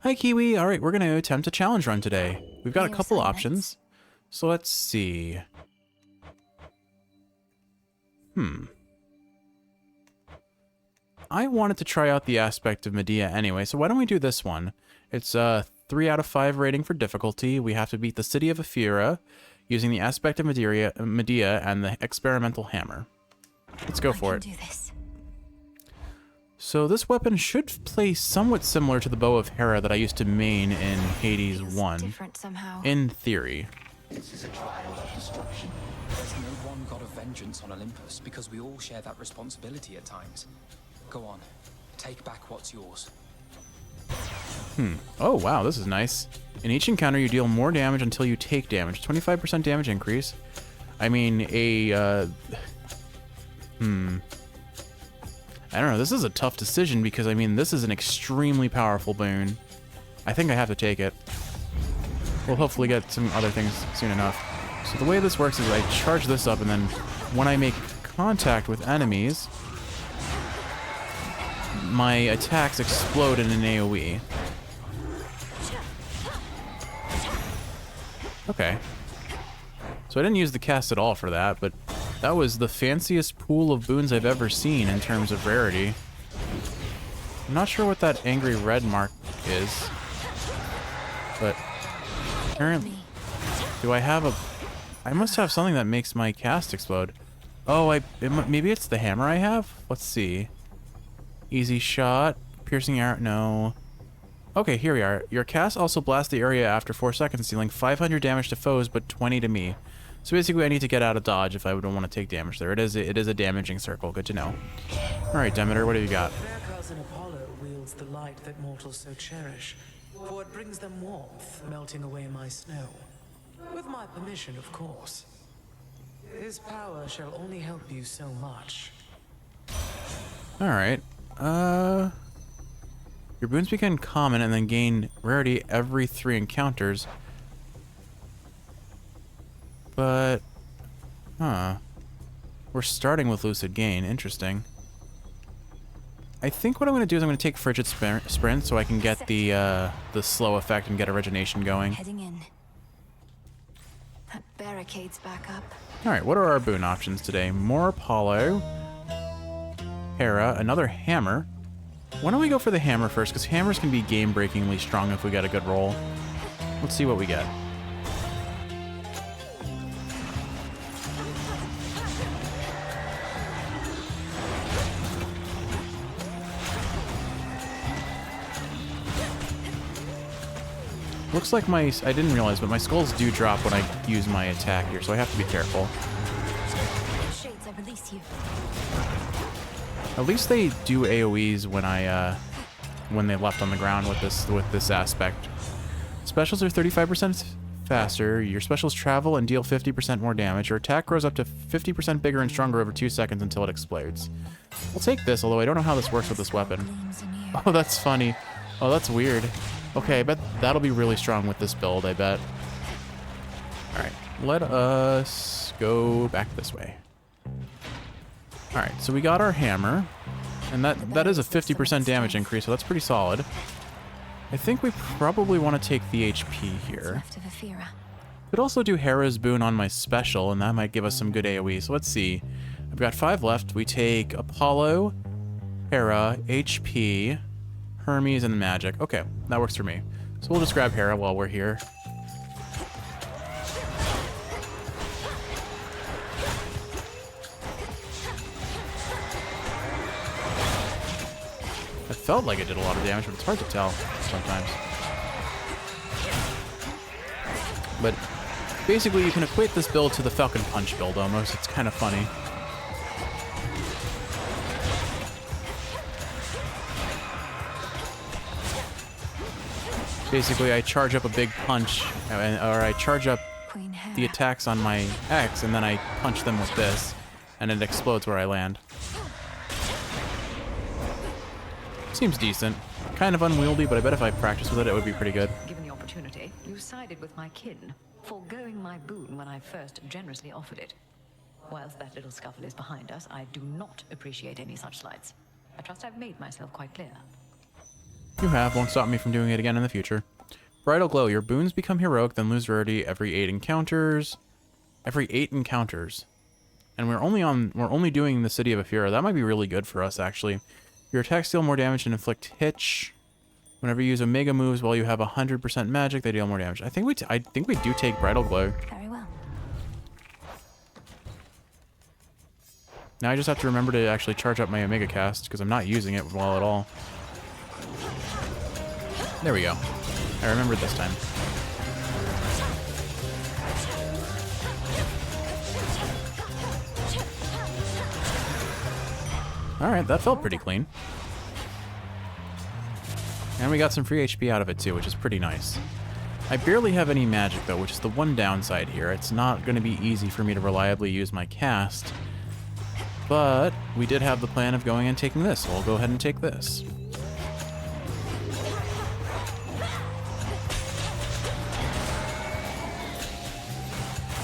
Hi, Kiwi. All right, we're going to attempt a challenge run today. We've got a couple options. So let's see. I wanted to try out the aspect of Medea anyway, so why don't we do this one? It's a 3 out of 5 rating for difficulty. We have to beat the city of Ephyra using the aspect of Medea and the experimental hammer. Let's go for it. Do this. So this weapon should play somewhat similar to the bow of Hera that I used to main in Hades 1. Different somehow. In theory. This is a trial of destruction. There's no one god of vengeance on Olympus because we all share that responsibility at times. Go on, take back what's yours. Oh, wow, this is nice. In each encounter, you deal more damage until you take damage. 25% damage increase. I mean, I don't know, this is a tough decision because, I mean, this is an extremely powerful boon. I think I have to take it. We'll hopefully get some other things soon enough. So the way this works is I charge this up, and then when I make contact with enemies, my attacks explode in an AoE. Okay. So I didn't use the cast at all for that, but that was the fanciest pool of boons I've ever seen in terms of rarity. I'm not sure what that angry red mark is, but apparently, do I have a... I must have something that makes my cast explode. Oh, maybe it's the hammer I have? Let's see. Easy shot. Piercing arrow. No. Okay, here we are. Your cast also blasts the area after 4 seconds, dealing 500 damage to foes, but 20 to me. So basically, I need to get out of dodge if I don't want to take damage there. It is a damaging circle. Good to know. All right, Demeter, what do you got? Fair cousin Apollo wields the light that mortals so cherish, for it brings them warmth, melting away my snow. With my permission, of course. His power shall only help you so much. All right. Your boons become common and then gain rarity every 3 encounters. But, we're starting with Lucid Gain. Interesting. I think what I'm going to do is I'm going to take Frigid Sprint so I can get the slow effect and get origination going. Heading in. That barricade's back up. Alright, what are our boon options today? More Apollo. Hera, another hammer. Why don't we go for the hammer first, because hammers can be game-breakingly strong if we get a good roll. Let's see what we get. Looks like I didn't realize, but my skulls do drop when I use my attack here, so I have to be careful. Shades, I release you. At least they do AoEs when they left on the ground with this aspect. Specials are 35% faster. Your specials travel and deal 50% more damage. Your attack grows up to 50% bigger and stronger over 2 seconds until it explodes. We'll take this, although I don't know how this works with this weapon. Oh, that's funny. Oh, that's weird. Okay, I bet that'll be really strong with this build, I bet. Alright, let us go back this way. Alright, so we got our hammer, and that is a 50% damage increase, so that's pretty solid. I think we probably want to take the HP here. Could also do Hera's boon on my special, and that might give us some good AoE, so let's see. I've got 5 left. We take Apollo, Hera, HP, Hermes, and magic. Okay, that works for me. So we'll just grab Hera while we're here. It felt like it did a lot of damage, but it's hard to tell sometimes. But basically, you can equate this build to the Falcon Punch build almost. It's kind of funny. Basically, I charge up a big punch, or I charge up the attacks on my X, and then I punch them with this, and it explodes where I land. Seems decent. Kind of unwieldy, but I bet if I practice with it, it would be pretty good. Given the opportunity, you sided with my kin, foregoing my boon when I first generously offered it. Whilst that little scuffle is behind us, I do not appreciate any such slights. I trust I've made myself quite clear. You have. Won't stop me from doing it again in the future. Bridal Glow. Your boons become heroic, then lose rarity every 8 encounters. Every 8 encounters. And we're only doing the City of Afira. That might be really good for us, actually. Your attacks deal more damage and inflict hitch. Whenever you use Omega moves while you have 100% magic, they deal more damage. I think we do take Bridal Glow. Very well. Now I just have to remember to actually charge up my Omega cast, because I'm not using it well at all. There we go. I remembered this time. Alright, that felt pretty clean. And we got some free HP out of it too, which is pretty nice. I barely have any magic though, which is the one downside here. It's not going to be easy for me to reliably use my cast. But we did have the plan of going and taking this, so I'll go ahead and take this.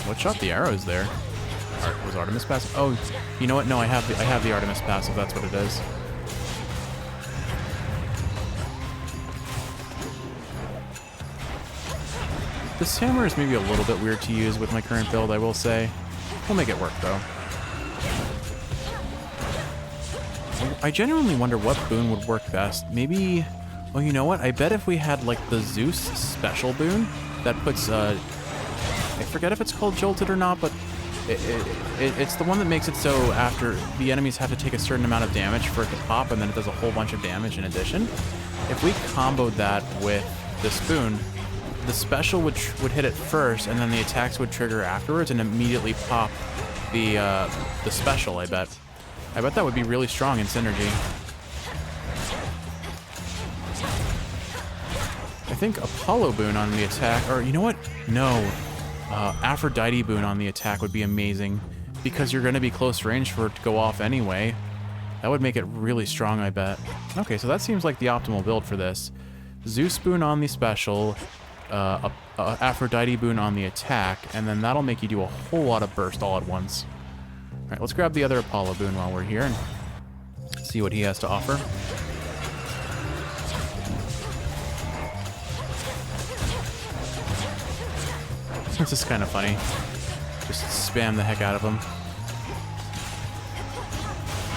What shot the arrows there? Was Artemis passive? Oh, you know what? No, I have the Artemis passive. That's what it is. This hammer is maybe a little bit weird to use with my current build, I will say. We'll make it work though. I genuinely wonder what boon would work best. Maybe... Oh, you know what? I bet if we had like the Zeus special boon that puts I forget if it's called Jolted or not, but it's the one that makes it so after the enemies have to take a certain amount of damage for it to pop, and then it does a whole bunch of damage in addition. If we comboed that with this boon, the special would hit it first, and then the attacks would trigger afterwards and immediately pop the special, I bet. I bet that would be really strong in synergy. I think Apollo boon on the attack, or you know what? No. Aphrodite boon on the attack would be amazing, because you're going to be close range for it to go off anyway. That would make it really strong, I bet. Okay, so that seems like the optimal build for this. Zeus boon on the special, Aphrodite boon on the attack, and then that'll make you do a whole lot of burst all at once. Alright, let's grab the other Apollo boon while we're here and see what he has to offer. This is kind of funny. Just spam the heck out of him.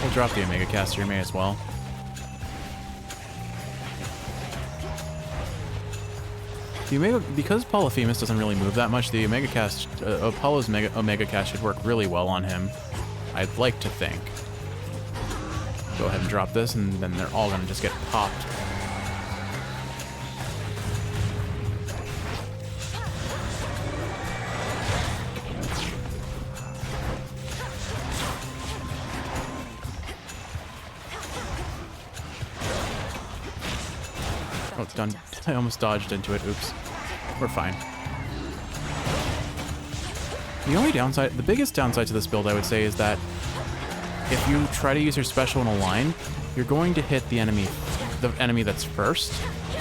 We'll drop the Omega Caster here, may as well. The Omega, because Polyphemus doesn't really move that much, the Omega Cast, Apollo's Omega Cast should work really well on him. I'd like to think. Go ahead and drop this, and then they're all gonna just get popped. Oh, it's done. I almost dodged into it. Oops. We're fine. The only downside, the biggest downside to this build, I would say, is that if you try to use your special in a line, you're going to hit the enemy that's first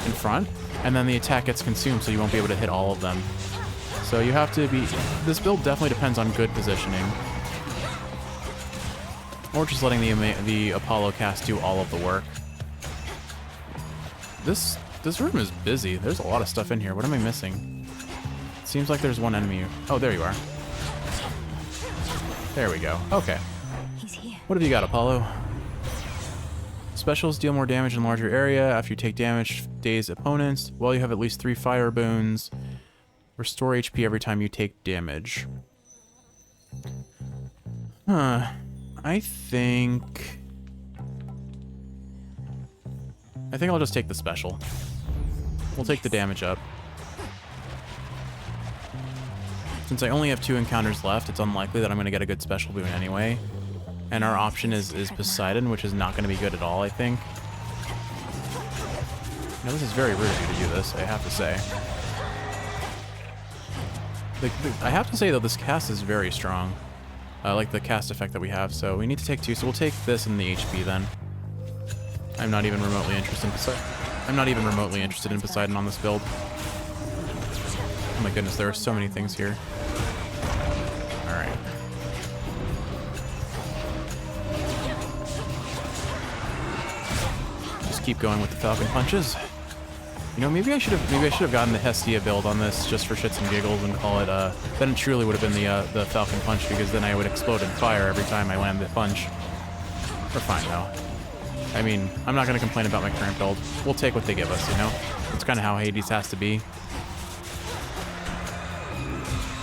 in front, and then the attack gets consumed, so you won't be able to hit all of them. So you have to be... This build definitely depends on good positioning. Or just letting the Apollo cast do all of the work. This room is busy. There's a lot of stuff in here. What am I missing? It seems like there's one enemy. Oh, there you are. There we go. Okay. He's here. What have you got, Apollo? Specials deal more damage in larger area. After you take damage, daze opponents. Well, you have at least 3 fire boons. Restore HP every time you take damage. Huh. I think I'll just take the special. We'll take the damage up. Since I only have 2 encounters left, it's unlikely that I'm going to get a good special boon anyway. And our option is Poseidon, which is not going to be good at all, I think. You know, this is very rude of you to do this, I have to say. I have to say, though, this cast is very strong. I like the cast effect that we have, so we need to take 2, so we'll take this and the HP then. I'm not even remotely interested in Poseidon. I'm not even remotely interested in Poseidon on this build. Oh my goodness, there are so many things here. Alright. Just keep going with the Falcon punches. You know, maybe I should have gotten the Hestia build on this just for shits and giggles and call it then it truly would have been the Falcon Punch, because then I would explode in fire every time I land the punch. We're fine though. I mean, I'm not gonna complain about my current build. We'll take what they give us, you know? It's kinda how Hades has to be.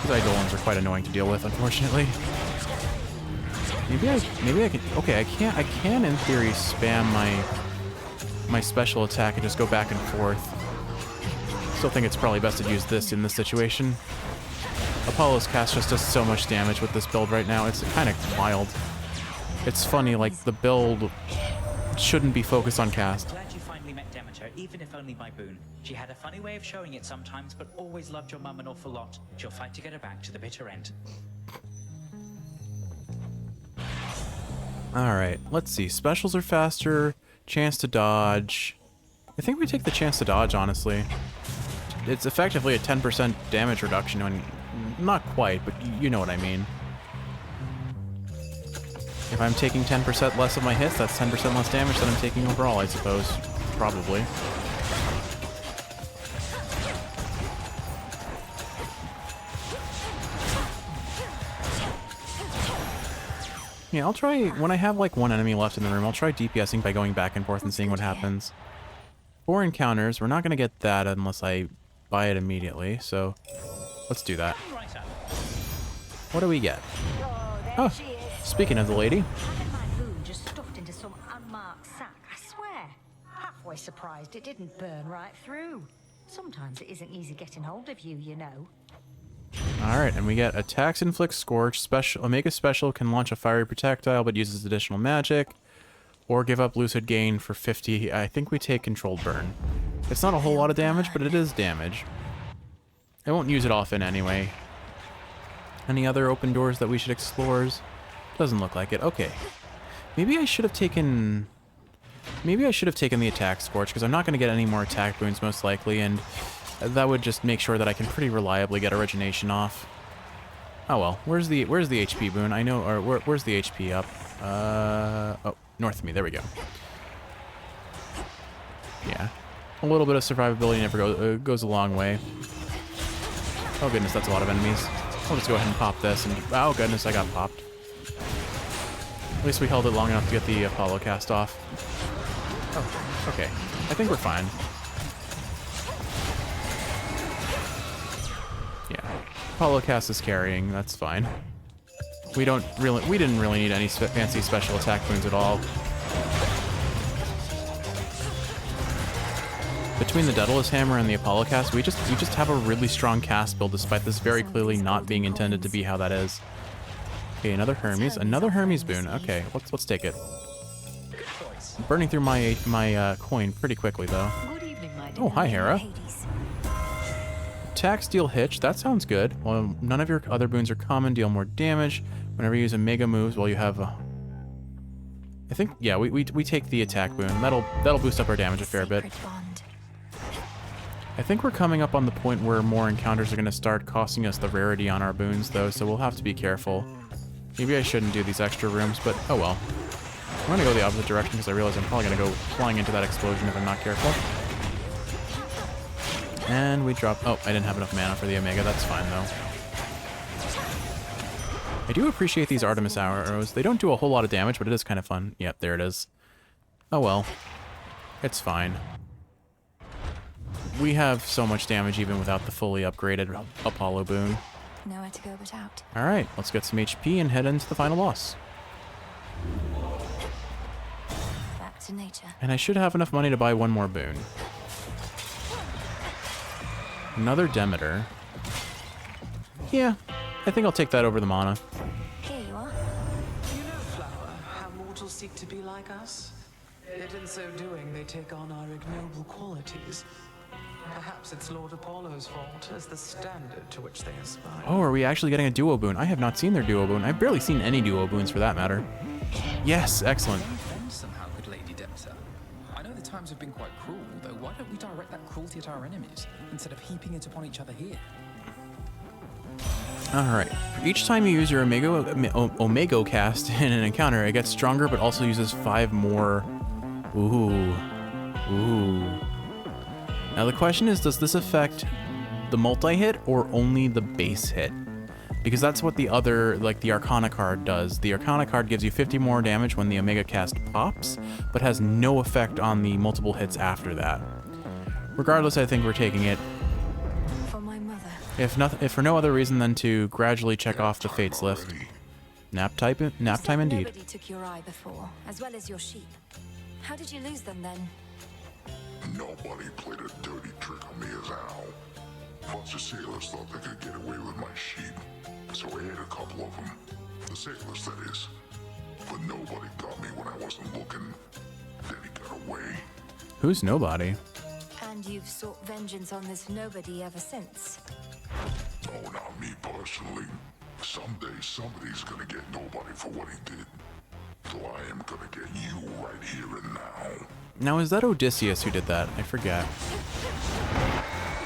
These Eidolons are quite annoying to deal with, unfortunately. Maybe I can. Okay, I can in theory spam my special attack and just go back and forth. Still think it's probably best to use this in this situation. Apollo's cast just does so much damage with this build right now. It's kind of wild. It's funny, like the build shouldn't be focused on cast. Glad you finally met Demeter, even if only by boon. She had a funny way of showing it sometimes, but always loved your mum an awful lot. She'll fight to get her back to the bitter end. Alright, let's see. Specials are faster. Chance to dodge. I think we take the chance to dodge, honestly. It's effectively a 10% damage reduction. When, not quite, but you know what I mean. If I'm taking 10% less of my hits, that's 10% less damage than I'm taking overall, I suppose. Probably. Yeah, I'll try, when I have like one enemy left in the room, I'll try DPSing by going back and forth and seeing what happens. 4 encounters, we're not going to get that unless I buy it immediately, so let's do that. Right up. What do we get? Oh, there Oh, she is. speaking of the lady. Having my boon just stuffed into some unmarked sack, I swear. Halfway surprised it didn't burn right through. Sometimes it isn't easy getting hold of you, you know. Alright, and we get attacks inflict scorch, special Omega special can launch a fiery projectile but uses additional magic, or give up lucid gain for 50. I think we take controlled burn. It's not a whole lot of damage, but it is damage. I won't use it often anyway. Any other open doors that we should explore? Doesn't look like it. Okay. Maybe I should have taken the attack scorch, because I'm not going to get any more attack boons most likely, and that would just make sure that I can pretty reliably get origination off. Oh well, where's the HP boon? I know, or where's the HP up? Oh, north of me. There we go. Yeah, a little bit of survivability never goes a long way. Oh goodness, that's a lot of enemies. I'll just go ahead and pop this, and oh goodness, I got popped. At least we held it long enough to get the Apollo cast off. Oh, okay. I think we're fine. Yeah, Apollo cast is carrying. That's fine. We didn't really need any fancy special attack boons at all. Between the Daedalus Hammer and the Apollo cast, we just have a really strong cast build, despite this very clearly not being intended to be how that is. Okay, another Hermes boon. Okay, let's take it. I'm burning through my coin pretty quickly though. Good evening, my dear. Oh, hi Hera. Hades. Attack, steal, hitch. That sounds good. Well, none of your other boons are common. Deal more damage whenever you use a mega moves. While you have a... I think, yeah, we take the attack boon. That'll boost up our damage a fair bit. Sacred bond. I think we're coming up on the point where more encounters are going to start costing us the rarity on our boons, though, so we'll have to be careful. Maybe I shouldn't do these extra rooms, but oh well. I'm going to go the opposite direction because I realize I'm probably going to go flying into that explosion if I'm not careful. And we drop... Oh, I didn't have enough mana for the Omega. That's fine, though. I do appreciate these Artemis arrows. They don't do a whole lot of damage, but it is kind of fun. Yep, there it is. Oh well. It's fine. We have so much damage even without the fully upgraded Apollo boon. Nowhere to go but out. Alright, let's get some HP and head into the final boss. Back to nature. And I should have enough money to buy one more boon. Another Demeter. Yeah, I think I'll take that over the mana. Here you are. You know, Flower, how mortals seek to be like us. Yet in so doing, they take on our ignoble qualities. Perhaps it's Lord Apollo's fault as the standard to which they aspire. Oh, are we actually getting a duo boon? I have not seen their duo boon. I've barely seen any duo boons for that matter. Yes, excellent. Revenge somehow, good Lady Demeter. I know the times have been quite cruel, though why don't we direct that cruelty at our enemies, instead of heaping it upon each other here? Alright. Each time you use your Omega cast in an encounter, it gets stronger, but also uses 5 more... Ooh. Ooh. Now the question is, does this affect the multi-hit or only the base hit? Because that's what the other, like the Arcana card does. The Arcana card gives you 50 more damage when the Omega cast pops, but has no effect on the multiple hits after that. Regardless, I think we're taking it. For my mother. If for no other reason than to gradually check off the Fates list. Nap time indeed. Nobody took your eye before, as well as your sheep. How did you lose them then? Nobody played a dirty trick on me as Al. Plus the sailors thought they could get away with my sheep, so I ate a couple of them. The sailors, that is. But nobody got me when I wasn't looking. Then he got away. Who's nobody? And you've sought vengeance on this nobody ever since. Oh, not me personally. Someday somebody's gonna get nobody for what he did. So I am gonna get you right here and now. Now, is that Odysseus who did that? I forget.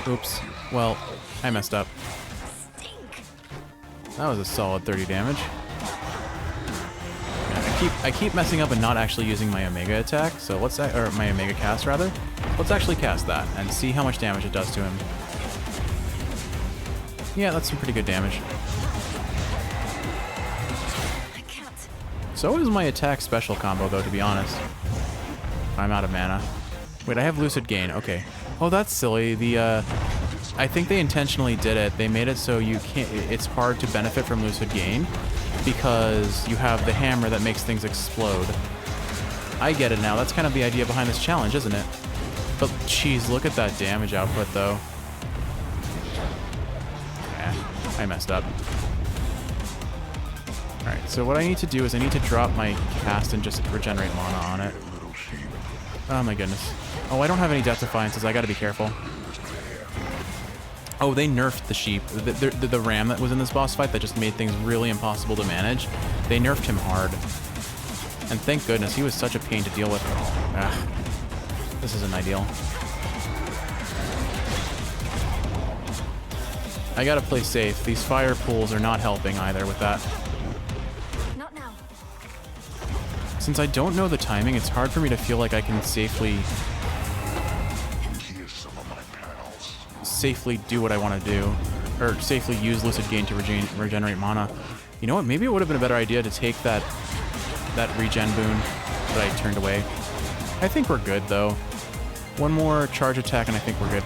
Oops. Well, I messed up. That was a solid 30 damage. Yeah, I keep messing up and not actually using my Omega attack, so let's or my Omega cast rather. Let's actually cast that and see how much damage it does to him. Yeah, that's some pretty good damage. I can't. So is my attack special combo though, to be honest. I'm out of mana. Wait, I have Lucid Gain. Okay. Oh, that's silly. I think they intentionally did it. They made it so you can't. It's hard to benefit from Lucid Gain because you have the hammer that makes things explode. I get it now. That's kind of the idea behind this challenge, isn't it? But geez, look at that damage output, though. I messed up. All right. So what I need to do is I need to drop my cast and just regenerate mana on it. Oh my goodness. Oh, I don't have any Death Defiances. I gotta be careful. Oh, they nerfed the sheep. The ram that was in this boss fight that just made things really impossible to manage. They nerfed him hard. And thank goodness, he was such a pain to deal with. Ugh. This isn't ideal. I gotta play safe. These fire pools are not helping either with that. Not now. Since I don't know the timing, it's hard for me to feel like I can safely do what I want to do, or safely use Lucid Gain to regenerate mana. You know what? Maybe it would have been a better idea to take that regen boon that I turned away. I think we're good though. One more charge attack and I think we're good.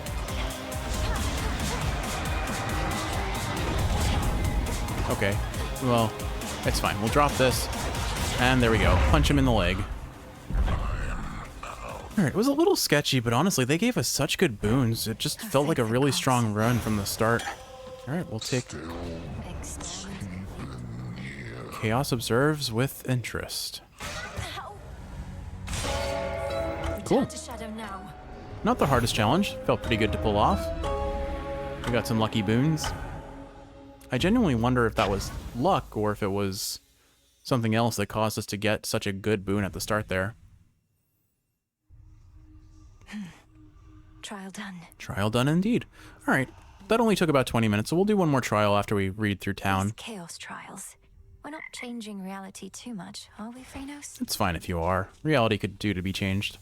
Okay, well, it's fine. We'll drop this, and there we go. Punch him in the leg. Alright, it was a little sketchy, but honestly, they gave us such good boons. It just felt like a really strong run from the start. Alright, we'll take... Chaos observes with interest. Cool. Not the hardest challenge. Felt pretty good to pull off. We got some lucky boons. I genuinely wonder if that was luck or if it was something else that caused us to get such a good boon at the start there. Trial done. Trial done indeed. All right, that only took about 20 minutes, so we'll do one more trial after we read through town. These chaos trials. We're not changing reality too much, are we, Phrenos? It's fine if you are. Reality could do to be changed.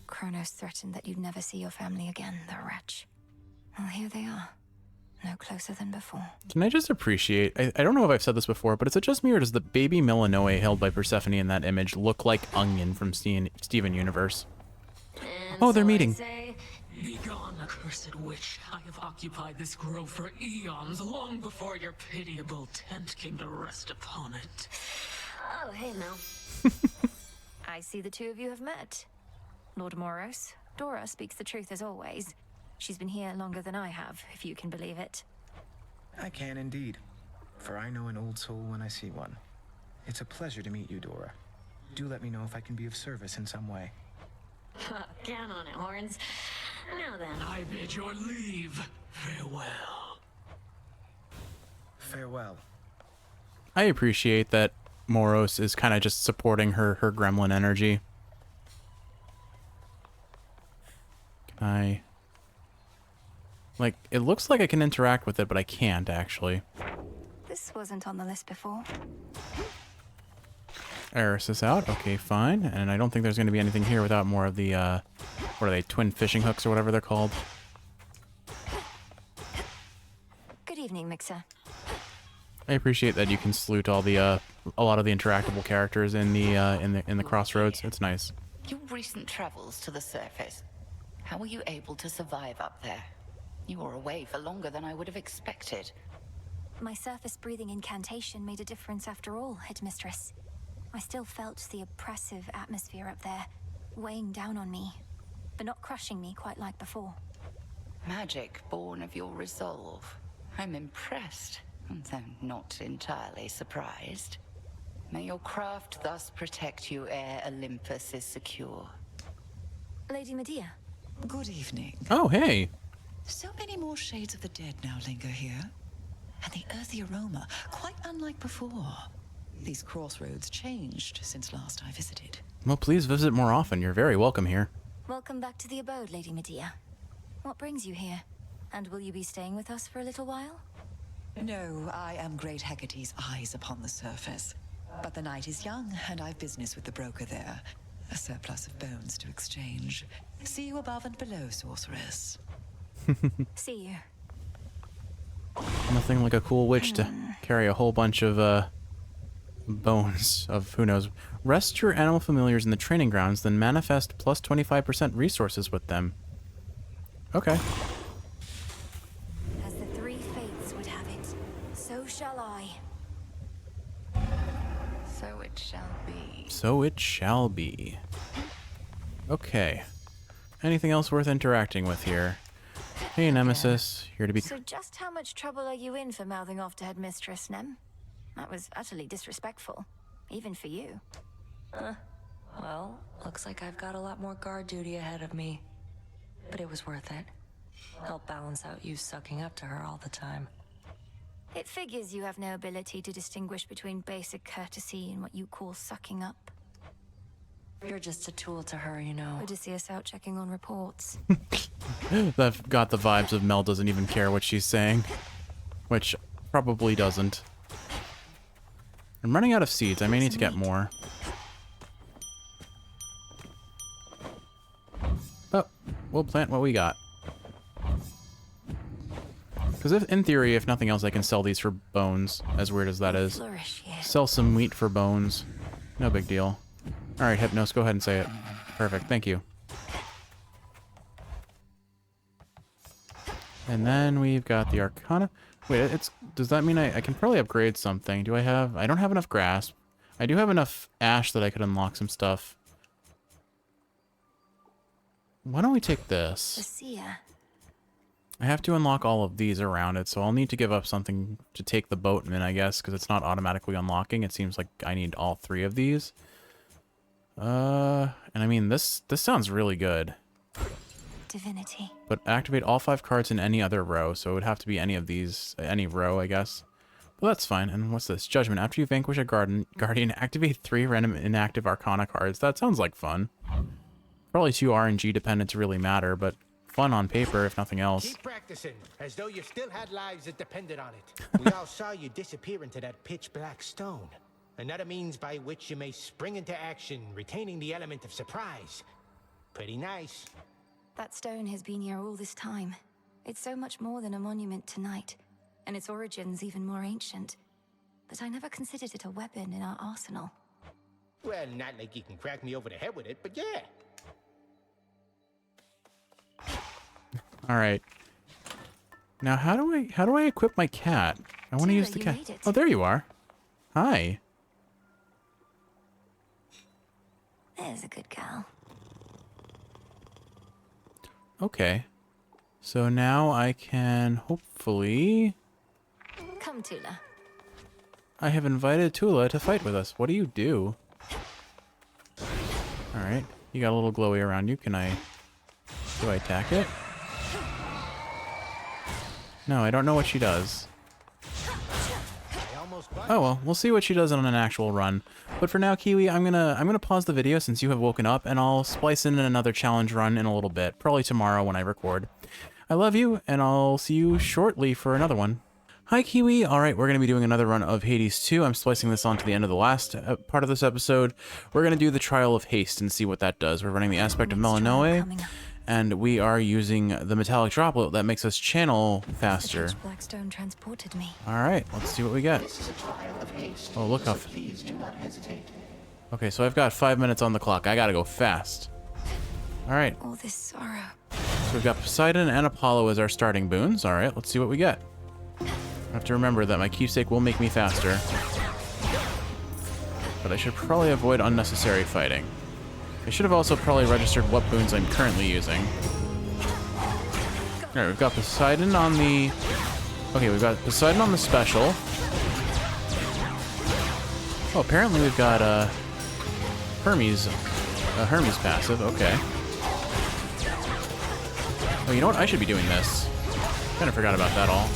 Kronos threatened that you'd never see your family again, the wretch. Well, here they are. No closer than before. Can I just appreciate, I don't know if I've said this before, but is it just me or does the baby Milanoe held by Persephone in that image look like Onion from Steven Universe? Oh, they're meeting. Begone, accursed witch. I have occupied this grove for eons, long before your pitiable tent came to rest upon it. Oh, hey, Mel. I see the two of you have met. Lord Moros, Dora speaks the truth as always. She's been here longer than I have, if you can believe it. I can indeed, for I know an old soul when I see one. It's a pleasure to meet you, Dora. Do let me know if I can be of service in some way. Count on it, Horns. Now then. I bid your leave. Farewell. Farewell. I appreciate that Moros is kind of just supporting her gremlin energy. Can I... Like, it looks like I can interact with it, but I can't, actually. This wasn't on the list before. Eris is out. Okay, fine. And I don't think there's going to be anything here without more of the, what are they, twin fishing hooks or whatever they're called. Good evening, Mixer. I appreciate that you can salute all the, a lot of the interactable characters in the crossroads. It's nice. Your recent travels to the surface. How were you able to survive up there? You were away for longer than I would have expected. My surface breathing incantation made a difference after all, Headmistress. I still felt the oppressive atmosphere up there, weighing down on me, but not crushing me quite like before. Magic born of your resolve. I'm impressed, though not entirely surprised. May your craft thus protect you ere Olympus is secure. Lady Medea. Good evening. Oh, hey. So many more shades of the dead now linger here. And the earthy aroma, quite unlike before. These crossroads changed since last I visited. Well, please visit more often. You're very welcome here. Welcome back to the abode, Lady Medea. What brings you here? And will you be staying with us for a little while? No, I am Great Hecate's eyes upon the surface. But the night is young, and I've business with the broker there. A surplus of bones to exchange. See you above and below, sorceress. See you. Nothing like a cool witch to carry a whole bunch of, bones of who knows. Rest your animal familiars in the training grounds, then manifest plus 25% resources with them. Okay. As the three fates would have it, so shall I. So it shall be. So it shall be. Okay. Anything else worth interacting with here? Hey, Nemesis. Here to be... So just how much trouble are you in for mouthing off to Headmistress, Nem? That was utterly disrespectful, even for you. Well, looks like I've got a lot more guard duty ahead of me. But it was worth it. Help balance out you sucking up to her all the time. It figures you have no ability to distinguish between basic courtesy and what you call sucking up. You're just a tool to her, you know. Odysseus out checking on reports. I've got the vibes of Mel doesn't even care what she's saying. Which probably doesn't. I'm running out of seeds. I may need to get more. But we'll plant what we got. Because in theory, if nothing else, I can sell these for bones. As weird as that is. Flourish, yeah. Sell some wheat for bones. No big deal. Alright, Hypnos, go ahead and say it. Perfect, thank you. And then we've got the Arcana. Wait, does that mean I can probably upgrade something? Do I have... I don't have enough Grasp. I do have enough Ash that I could unlock some stuff. Why don't we take this? The seer. I have to unlock all of these around it, so I'll need to give up something to take the boatman, I guess, because it's not automatically unlocking. It seems like I need all three of these. And I mean, this sounds really good. Divinity. But activate all 5 cards in any other row, so it would have to be any of these, any row, I guess. Well, that's fine. And what's this? Judgment. After you vanquish a guardian, activate 3 random inactive Arcana cards. That sounds like fun. Probably too RNG dependent to really matter, but fun on paper, if nothing else. Keep practicing, as though you still had lives that depended on it. We all saw you disappear into that pitch black stone. Another means by which you may spring into action, retaining the element of surprise. Pretty nice. That stone has been here all this time. It's so much more than a monument to night, and its origins even more ancient. But I never considered it a weapon in our arsenal. Well, not like you can crack me over the head with it, but yeah. All right. Now, how do I equip my cat? I want to use the cat. Oh, there you are. Hi. There's a good girl. Okay. So now I can hopefully... Come, Tula. I have invited Tula to fight with us. What do you do? Alright. You got a little glowy around you. Can I... Do I attack it? No, I don't know what she does. Oh well, we'll see what she does on an actual run. But for now, Kiwi, I'm gonna pause the video since you have woken up, and I'll splice in another challenge run in a little bit, probably tomorrow when I record. I love you, and I'll see you shortly for another one. Hi, Kiwi. All right, we're going to be doing another run of Hades 2. I'm splicing this on to the end of the last part of this episode. We're going to do the Trial of Haste and see what that does. We're running the aspect of Melanoe, and we are using the metallic droplet that makes us channel faster. Blackstone transported me. All right, let's see what we get. Oh, look how... Okay, so I've got 5 minutes on the clock. I got to go fast. All right. All this sorrow. So we've got Poseidon and Apollo as our starting boons. All right, let's see what we get. I have to remember that my keepsake will make me faster. But I should probably avoid unnecessary fighting. I should have also probably registered what boons I'm currently using. Alright, we've got Poseidon on the... Okay, we've got Poseidon on the special. Oh, apparently we've got Hermes passive, okay. Oh, you know what? I should be doing this. Kind of forgot about that all.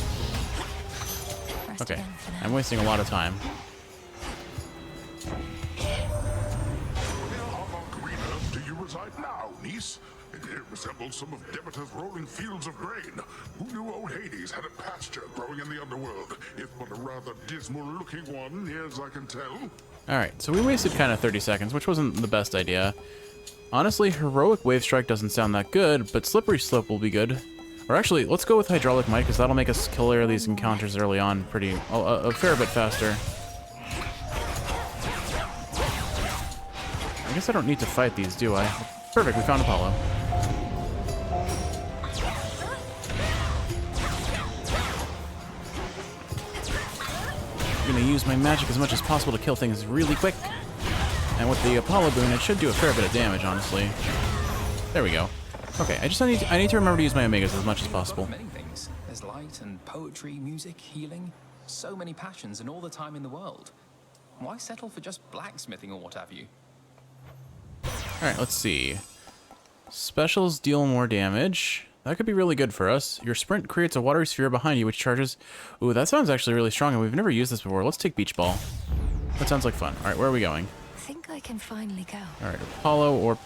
Okay, I'm wasting a lot of time. Green earth do you reside now, niece? It resembles some of Demeter's rolling fields of grain. Who knew old Hades had a pasture growing in the underworld, if but a rather dismal-looking one, as I can tell? Alright, so we wasted kind of 30 seconds, which wasn't the best idea. Honestly, Heroic Wave Strike doesn't sound that good, but Slippery Slope will be good. Or actually, let's go with Hydraulic Might, because that'll make us clear these encounters early on a fair bit faster. I guess I don't need to fight these, do I? Perfect, we found Apollo. I'm gonna use my magic as much as possible to kill things really quick. And with the Apollo boon, it should do a fair bit of damage, honestly. There we go. Okay, I need to remember to use my omegas as much as possible. Many things. There's light and poetry, music, healing. So many passions and all the time in the world. Why settle for just blacksmithing or what have you? Alright, let's see. Specials deal more damage. That could be really good for us. Your sprint creates a watery sphere behind you, which charges... Ooh, that sounds actually really strong, and we've never used this before. Let's take Beach Ball. That sounds like fun. Alright, where are we going? I think I can finally go. Alright, Apollo or...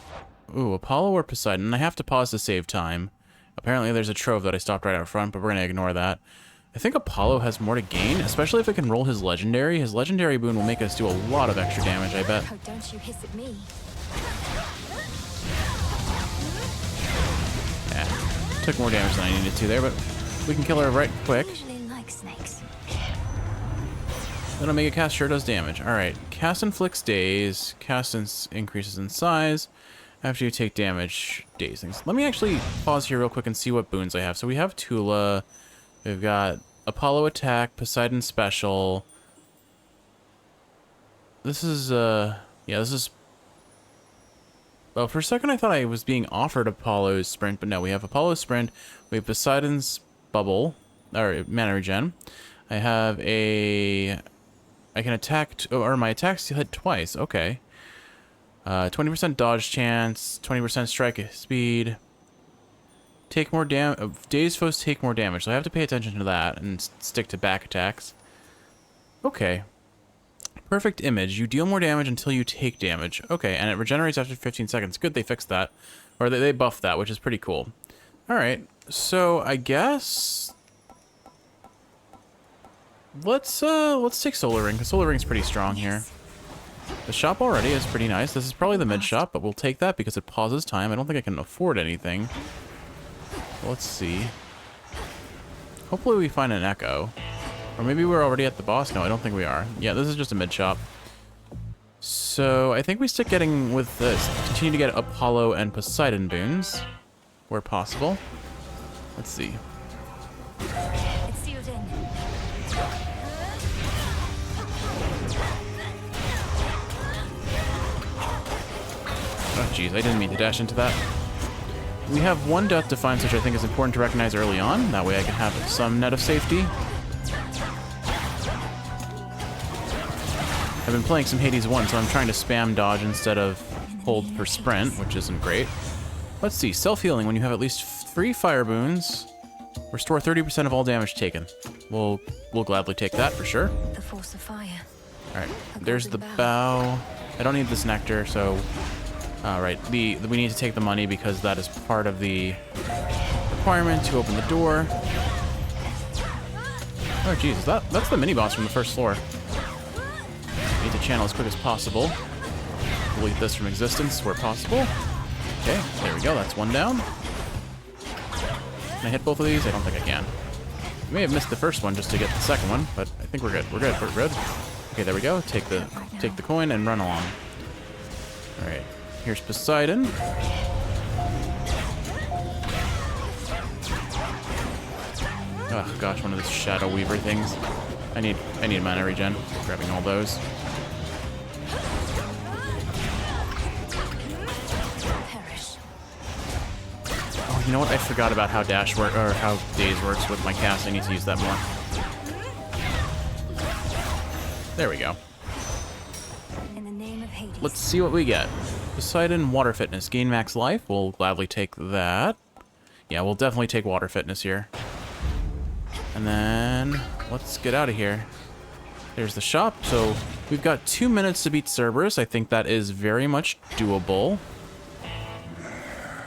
Ooh, Apollo or Poseidon. I have to pause to save time. Apparently there's a trove that I stopped right out front, but we're going to ignore that. I think Apollo has more to gain, especially if it can roll his legendary. His legendary boon will make us do a lot of extra damage, I bet. Oh, don't you hiss at me. Yeah, took more damage than I needed to there, but we can kill her right quick. I usually like snakes. Then Omega Cast sure does damage. Alright, Cast inflicts daze, Cast increases in size. After you take damage, daze things. Let me actually pause here real quick and see what boons I have. So we have Tula, we've got Apollo attack, Poseidon special. This is, yeah, this is... Well, for a second I thought I was being offered Apollo's sprint, but no, we have Apollo's sprint, we have Poseidon's bubble, or mana regen. I have a... I can attack, or my attacks hit twice, okay. 20% dodge chance, 20% strike speed. Take more damage. Dazed foes take more damage, so I have to pay attention to that and stick to back attacks. Okay. Perfect image. You deal more damage until you take damage. Okay, and it regenerates after 15 seconds. Good, they fixed that. Or they buffed that, which is pretty cool. Alright, so I guess... Let's take Solar Ring, because Solar Ring's pretty strong here. The shop already is pretty nice. This is probably the mid shop, but we'll take that because it pauses time. I don't think I can afford anything. Let's see. Hopefully we find an Echo. Or maybe we're already at the boss. No, I don't think we are. Yeah, this is just a mid shop. So I think we stick getting with this. Continue to get Apollo and Poseidon boons where possible. Let's see. It's sealed in. Oh, jeez, I didn't mean to dash into that. We have one Death Defiance, which I think is important to recognize early on. That way I can have some net of safety. I've been playing some Hades 1, so I'm trying to spam dodge instead of hold for sprint, which isn't great. Let's see, self-healing. When you have at least 3 fire boons, restore 30% of all damage taken. We'll gladly take that for sure. The force of fire. Alright, there's the bow. I don't need this nectar, so... Right, we need to take the money because that is part of the requirement to open the door. Oh, jeez, that's the mini-boss from the first floor. Need to channel as quick as possible. Delete this from existence where possible. Okay, there we go, that's one down. Can I hit both of these? I don't think I can. I may have missed the first one just to get the second one, but I think we're good. We're good. We're good. Okay, there we go. Take the coin and run along. All right. Here's Poseidon. Oh gosh, one of those Shadow Weaver things. I need mana regen. Grabbing all those. Oh, you know what? I forgot about how how Daze works with my cast. I need to use that more. There we go. In the name of Hades. Let's see what we get. Poseidon Water Fitness. Gain max life. We'll gladly take that. Yeah, we'll definitely take Water Fitness here. And then let's get out of here. There's the shop. So we've got 2 minutes to beat Cerberus. I think that is very much doable.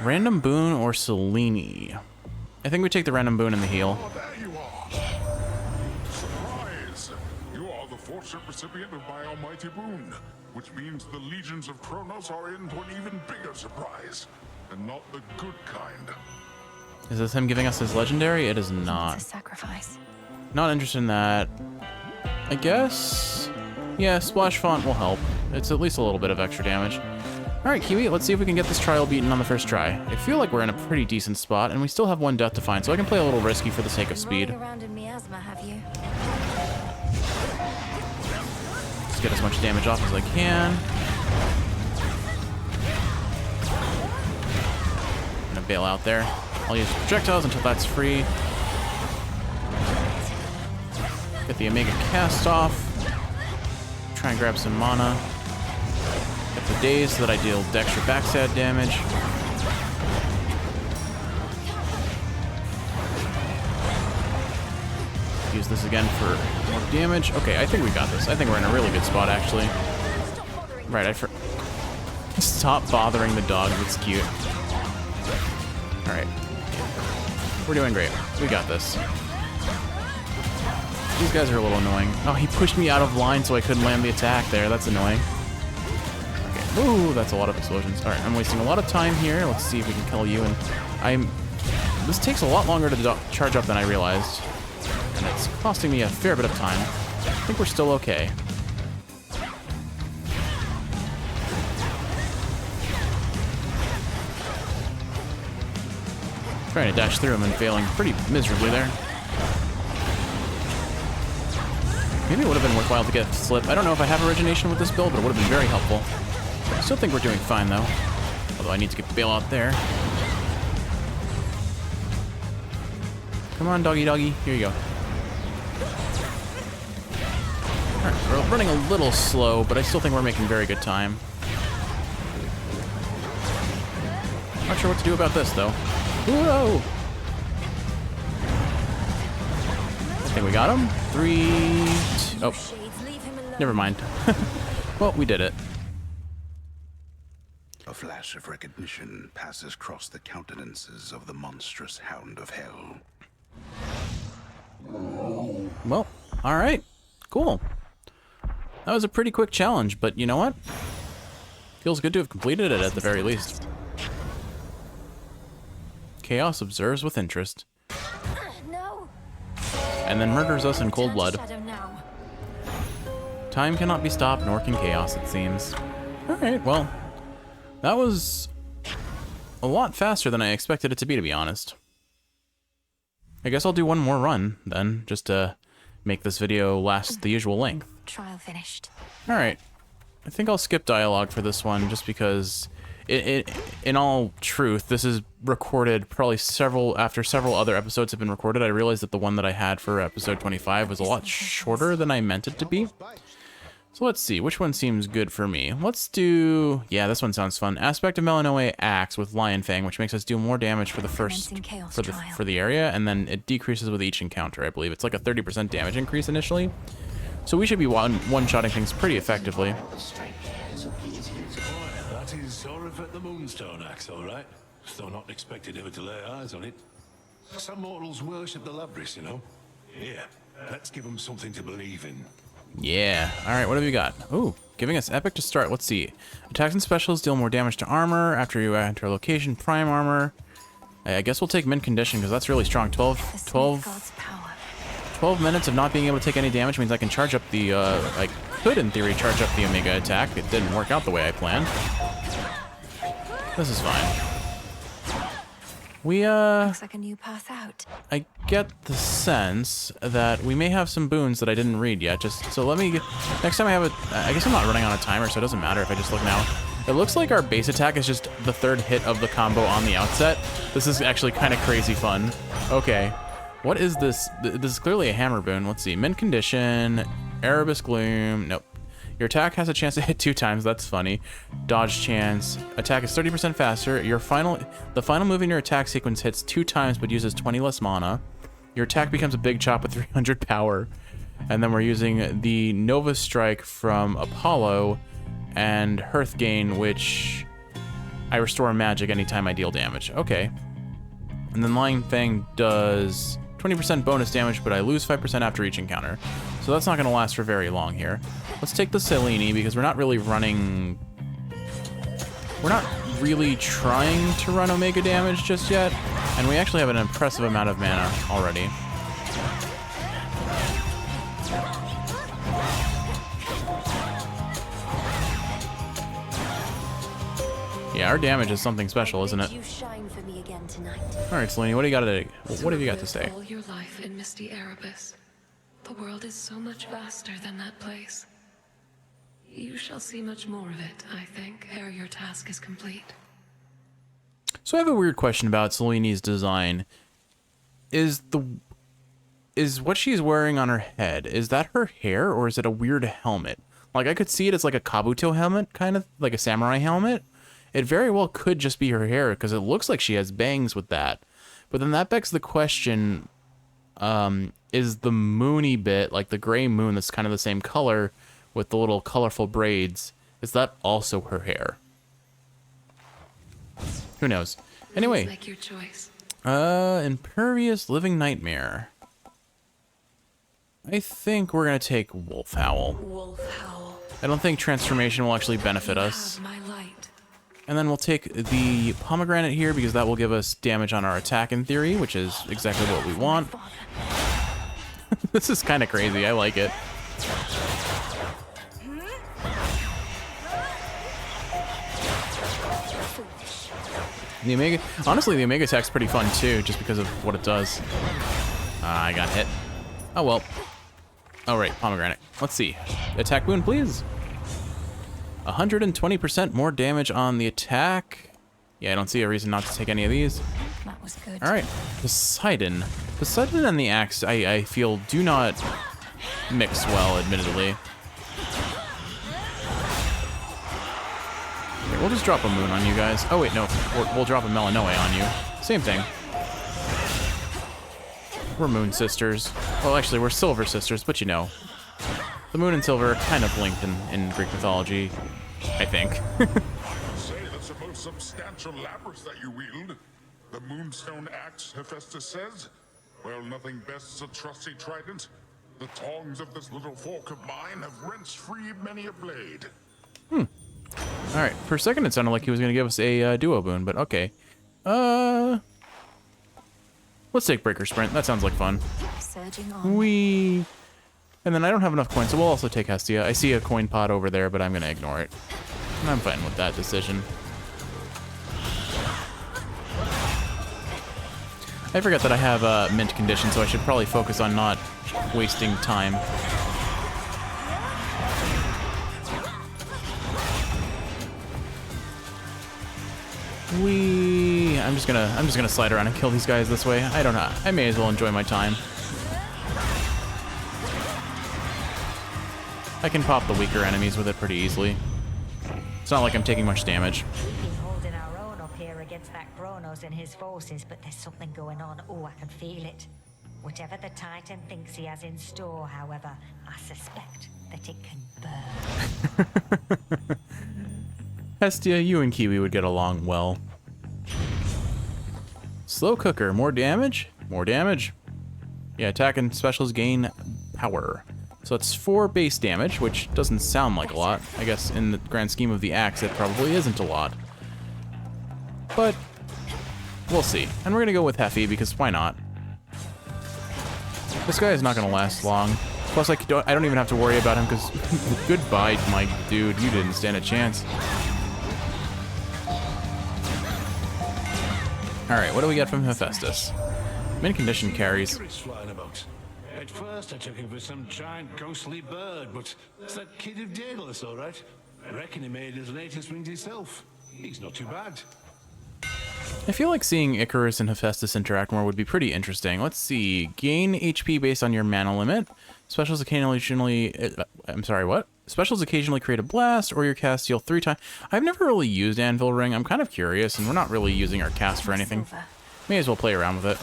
Random boon or Selene? I think we take the random boon and the heal. Oh, there you are. Surprise! You are the fortunate recipient of my almighty boon, which means the legions of Kronos are in for an even bigger surprise, and not the good kind. Is this him giving us his legendary? It is not. It's a sacrifice. Not interested in that. I guess. Yeah, Splash Font will help. It's at least a little bit of extra damage. Alright, Kiwi, let's see if we can get this trial beaten on the first try. I feel like we're in a pretty decent spot, and we still have one death to find, so I can play a little risky for the sake of speed. Around in miasma, have you? Let's get as much damage off as I can. I'm gonna bail out there. I'll use projectiles until that's free. Get the Omega cast off. Try and grab some mana. Get the Daze so that I deal extra backstab damage. Use this again for more damage. Okay, I think we got this. I think we're in a really good spot, actually. Right, Stop bothering the dog. It's cute. Alright. We're doing great. We got this. These guys are a little annoying. Oh, he pushed me out of line so I couldn't land the attack there. That's annoying. Okay. Ooh, that's a lot of explosions. Alright, I'm wasting a lot of time here. Let's see if we can kill you. And this takes a lot longer to charge up than I realized. And it's costing me a fair bit of time. I think we're still okay. Trying to dash through him and failing pretty miserably there. Maybe it would have been worthwhile to get Slip. I don't know if I have origination with this build, but it would have been very helpful. I still think we're doing fine, though. Although I need to get bail out there. Come on, doggy doggy. Here you go. Alright, we're running a little slow, but I still think we're making very good time. Not sure what to do about this, though. Whoa! I think we got him. 3, 2... Oh. Never mind. Well, we did it. A flash of recognition passes across the countenances of the monstrous hound of hell. Well, alright. Cool. That was a pretty quick challenge, but you know what? Feels good to have completed it at the very least. Chaos observes with interest. No. And then murders us in cold blood. Time cannot be stopped, nor can chaos, it seems. Alright, well, that was a lot faster than I expected it to be honest. I guess I'll do one more run, then, just to make this video last the usual length. Trial finished. Alright. I think I'll skip dialogue for this one, just because, in all truth, this is recorded probably after several other episodes have been recorded. I realized that the one that I had for episode 25 was a lot shorter than I meant it to be. So let's see, which one seems good for me? Let's do, yeah, this one sounds fun. Aspect of Melanoe Axe with Lion Fang, which makes us do more damage for the for the area, and then it decreases with each encounter, I believe. It's like a 30% damage increase initially. So we should be one-shotting things pretty effectively. That is Orifet the Moonstone Axe, all right. Though not expected ever to lay eyes on it. Some mortals worship the Labris, you know. Here, let's give them something to believe in. Yeah. All right, what have you got? Ooh, giving us epic to start. Let's see. Attacks and specials deal more damage to armor after you enter a location. Prime armor. I guess we'll take mint condition because that's really strong. 12 minutes of not being able to take any damage means I can charge up the, I could in theory charge up the Omega attack. It didn't work out the way I planned. This is fine. We, Looks like a new path out. I get the sense that we may have some boons that I didn't read yet. Just so let me, next time I have I guess I'm not running on a timer, so it doesn't matter if I just look now. It looks like our base attack is just the third hit of the combo on the outset. This is actually kind of crazy fun. Okay, what is this? This is clearly a hammer boon. Let's see, mint condition, Erebus Gloom, nope. Your attack has a chance to hit 2 times. That's funny. Dodge chance. Attack is 30% faster. The final move in your attack sequence hits 2 times but uses 20 less mana. Your attack becomes a big chop with 300 power. And then we're using the Nova Strike from Apollo and Hearthgane, which I restore magic anytime I deal damage. Okay. And then Lying Fang does 20% bonus damage, but I lose 5% after each encounter. So that's not going to last for very long here. Let's take the Selene because we're not really running... We're not really trying to run Omega damage just yet. And we actually have an impressive amount of mana already. Yeah, our damage is something special, isn't it? You shine for me again tonight. All right, Selene, what do you got to? What have you got to say? All your life in misty Erebus. The world is so much vaster than that place. You shall see much more of it, I think, ere your task is complete. So I have a weird question about Selene's design. Is what she's wearing on her head, is that her hair or is it a weird helmet? Like I could see it as like a Kabuto helmet, kind of like a samurai helmet. It very well could just be her hair because it looks like she has bangs with that. But then that begs the question, is the moony bit, like the gray moon that's kind of the same color with the little colorful braids, is that also her hair? Who knows? Anyway. Make your choice. Impervious Living Nightmare. I think we're gonna take Wolf Howl. Wolf Howl. I don't think transformation will actually benefit us. Have my light. And then we'll take the pomegranate here because that will give us damage on our attack in theory, which is exactly what we want. This is kind of crazy. I like it. The Omega, honestly, the Omega attack's pretty fun too, just because of what it does. I got hit. Oh well. Oh right, pomegranate. Let's see. Attack boon, please. 120% more damage on the attack. Yeah, I don't see a reason not to take any of these. That was good. All right, Poseidon. Poseidon and the axe, I feel, do not mix well, admittedly. Okay, we'll just drop a moon on you guys. Oh wait, no, we'll drop a Melanoe on you. Same thing. We're moon sisters. Well, actually, we're silver sisters, but you know. The moon and silver are kind of linked in Greek mythology, I think. Say that's the most substantial labrys that you wield. The moonstone axe, Hephaestus says. Well, nothing bests a trusty trident. The tongs of this little fork of mine have wrenched free many a blade. All right, for a second it sounded like he was going to give us a duo boon, but okay. Let's take Breaker Sprint. That sounds like fun. Surging on. Whee! And then I don't have enough coins, so we'll also take Hestia. I see a coin pot over there, but I'm going to ignore it. And I'm fine with that decision. I forgot that I have mint condition, so I should probably focus on not wasting time. I'm just gonna slide around and kill these guys this way. I don't know. I may as well enjoy my time. I can pop the weaker enemies with it pretty easily. It's not like I'm taking much damage. We've been holding our own up here against that Kronos and his forces, but there's something going on. Oh, I can feel it. Whatever the Titan thinks he has in store, however, I suspect that it can burn. Hestia, you and Kiwi would get along well. Slow cooker, more damage? More damage. Yeah, attack and specials gain power. So it's 4 base damage, which doesn't sound like a lot. I guess in the grand scheme of the axe, it probably isn't a lot. But we'll see. And we're gonna go with Heffy because why not? This guy is not gonna last long. Plus, I don't even have to worry about him because goodbye, my dude. You didn't stand a chance. All right, what do we get from Hephaestus? Mint condition carries. Flying about. At first, I took him for some giant ghostly bird, but it's that kid of Daedalus, all right. I reckon he made his latest wings himself. He's not too bad. I feel like seeing Icarus and Hephaestus interact more would be pretty interesting. Let's see. Gain HP based on your mana limit. Specials occasionally... I'm sorry, what? Specials occasionally create a blast, or your cast heal 3 times. I've never really used Anvil Ring. I'm kind of curious, and we're not really using our cast for anything. May as well play around with it.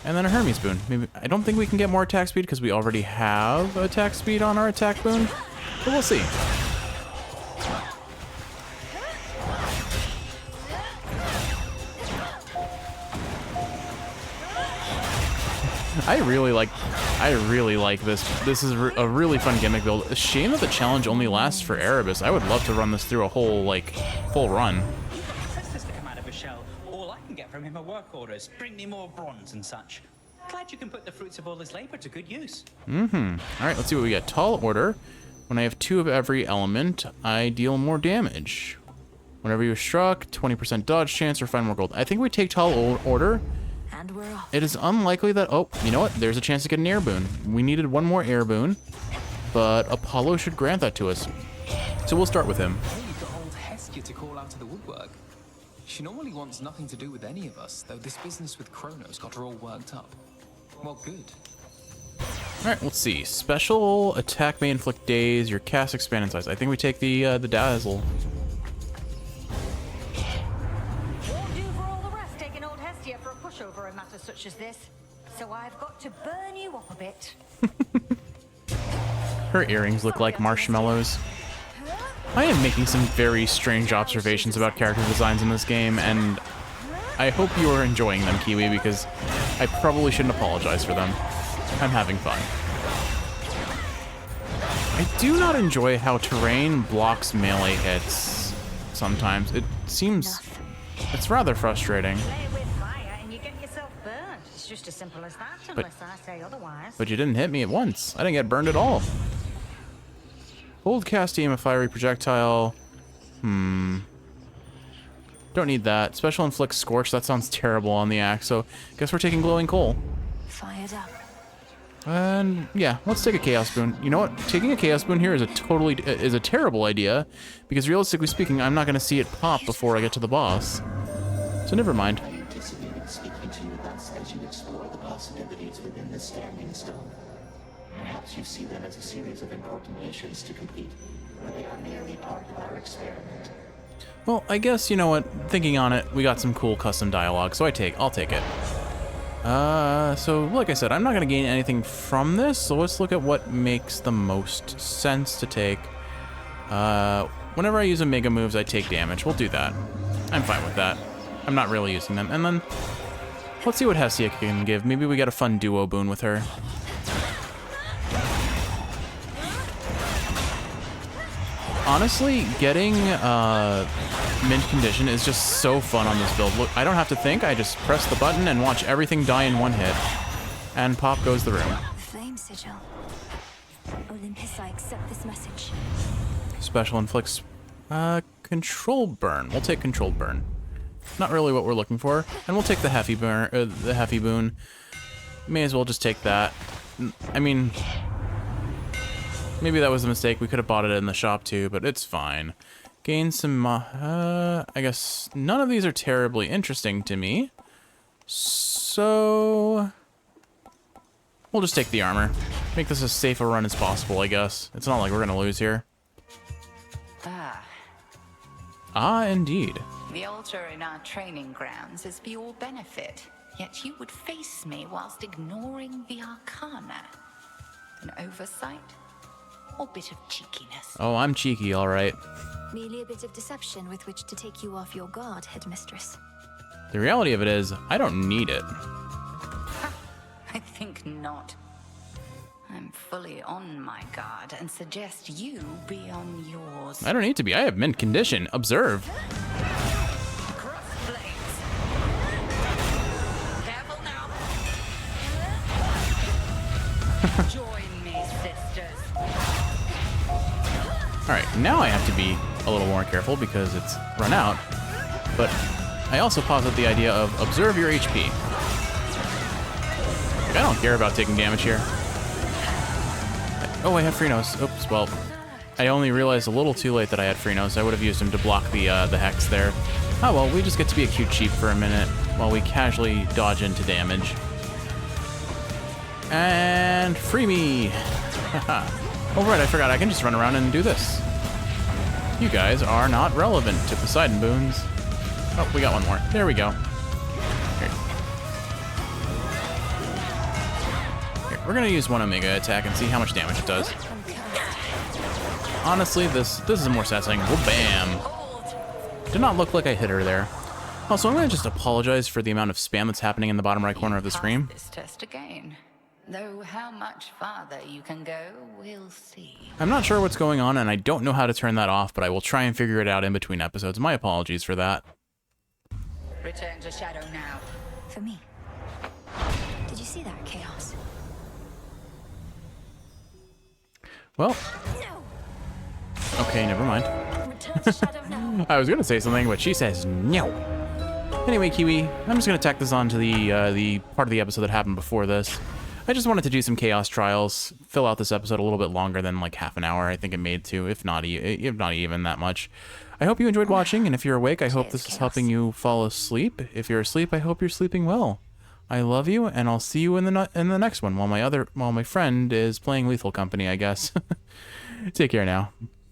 And then a Hermes Boon. Maybe I don't think we can get more attack speed because we already have attack speed on our attack boon. But we'll see. I really like this. This is a really fun gimmick build. A shame that the challenge only lasts for Erebus. I would love to run this through a whole, like, full run. Sisters to come out of a shell. All I can get from him are work orders. Bring me more bronze and such. Glad you can put the fruits of all this labor to good use. Mm-hmm. All right, let's see what we get. Tall Order. When I have 2 of every element, I deal more damage. Whenever you're struck, 20% dodge chance or find more gold. I think we take Tall Order. And we're off. It is unlikely that... Oh, you know what? There's a chance to get an air boon. We needed 1 more air boon, but Apollo should grant that to us. So we'll start with him. Hey, you've got old Hestia to call out to the woodwork. She normally wants nothing to do with any of us, though this business with Kronos got her all worked up. Well, good. Alright, let's see. Special attack may inflict daze. Your cast expand in size. I think we take the Dazzle. Won't do for all the rest taking old Hestia for a pushover in matters such as this. So I've got to burn you up a bit. Her earrings look like marshmallows. I am making some very strange observations about character designs in this game, and I hope you are enjoying them, Kiwi, because I probably shouldn't apologize for them. I'm having fun. I do not enjoy how terrain blocks melee hits sometimes. It seems... it's rather frustrating. Play with fire and you get yourself burnt. It's just as simple as that, unless I say otherwise. But you didn't hit me at once. I didn't get burned at all. Hold cast aim a fiery projectile. Don't need that. Special inflict scorch. That sounds terrible on the axe. So guess we're taking glowing coal. Fired up. And yeah, let's take a chaos boon. You know what? Taking a chaos boon here is a terrible idea, because realistically speaking, I'm not going to see it pop before I get to the boss. So never mind. I anticipated speaking to you thus as you explore the possibilities within the Standing Stone. Perhaps you see them as a series of important missions to complete, but they are merely part of our experiment. Well, I guess, you know what, thinking on it, we got some cool custom dialogue, so I'll take it. So like I said, I'm not going to gain anything from this, so let's look at what makes the most sense to take. Whenever I use Omega moves, I take damage. We'll do that. I'm fine with that. I'm not really using them. And then, let's see what Hestia can give. Maybe we get a fun duo boon with her. Honestly, getting mint condition is just so fun on this build. Look, I don't have to think. I just press the button and watch everything die in one hit. And pop goes the room. The flame sigil. Olympus, I accept this message. Special inflicts control burn. We'll take control burn. Not really what we're looking for. And we'll take the Heffy boon. May as well just take that. I mean, maybe that was a mistake. We could have bought it in the shop too, but it's fine. Gain some, I guess none of these are terribly interesting to me. So we'll just take the armor. Make this as safe a run as possible, I guess. It's not like we're gonna lose here. Ah, indeed. The altar in our training grounds is for your benefit, yet you would face me whilst ignoring the arcana. An oversight? Or bit of cheekiness? Oh, I'm cheeky, all right. Merely a bit of deception with which to take you off your guard, headmistress. The reality of it is, I don't need it. I I think not. I'm fully on my guard and suggest you be on yours. I don't need to be. I have mint condition. Observe. Crossblades. Careful now. Join me, sisters. Alright, now I have to be a little more careful because it's run out. But I also posit the idea of observe your HP. Like, I don't care about taking damage here. Oh, I have free nose. Oops, well, I only realized a little too late that I had free nose. I would have used him to block the hex there. Oh well, we just get to be a cute sheep for a minute while we casually dodge into damage. And free me! Haha. Oh right, I forgot, I can just run around and do this. You guys are not relevant to Poseidon boons. Oh, we got one more. There we go. Here, we're gonna use one Omega attack and see how much damage it does. Honestly, this is a more satisfying. Well, bam! Did not look like I hit her there. Also, I'm gonna just apologize for the amount of spam that's happening in the bottom right corner of the screen. This test again. Though how much farther you can go, we'll see. I'm not sure what's going on, and I don't know how to turn that off, but I will try and figure it out in between episodes. My apologies for that. Return to Shadow now. For me. Did you see that, Chaos? Well. Okay, never mind. I was gonna say something, but she says no. Anyway, Kiwi, I'm just gonna tack this on to the part of the episode that happened before this. I just wanted to do some Chaos Trials, fill out this episode a little bit longer than like half an hour. I think it made to, if not even that much. I hope you enjoyed watching, and if you're awake, I hope this is helping you fall asleep. If you're asleep, I hope you're sleeping well. I love you, and I'll see you in the next one while my friend is playing Lethal Company, I guess. Take care now.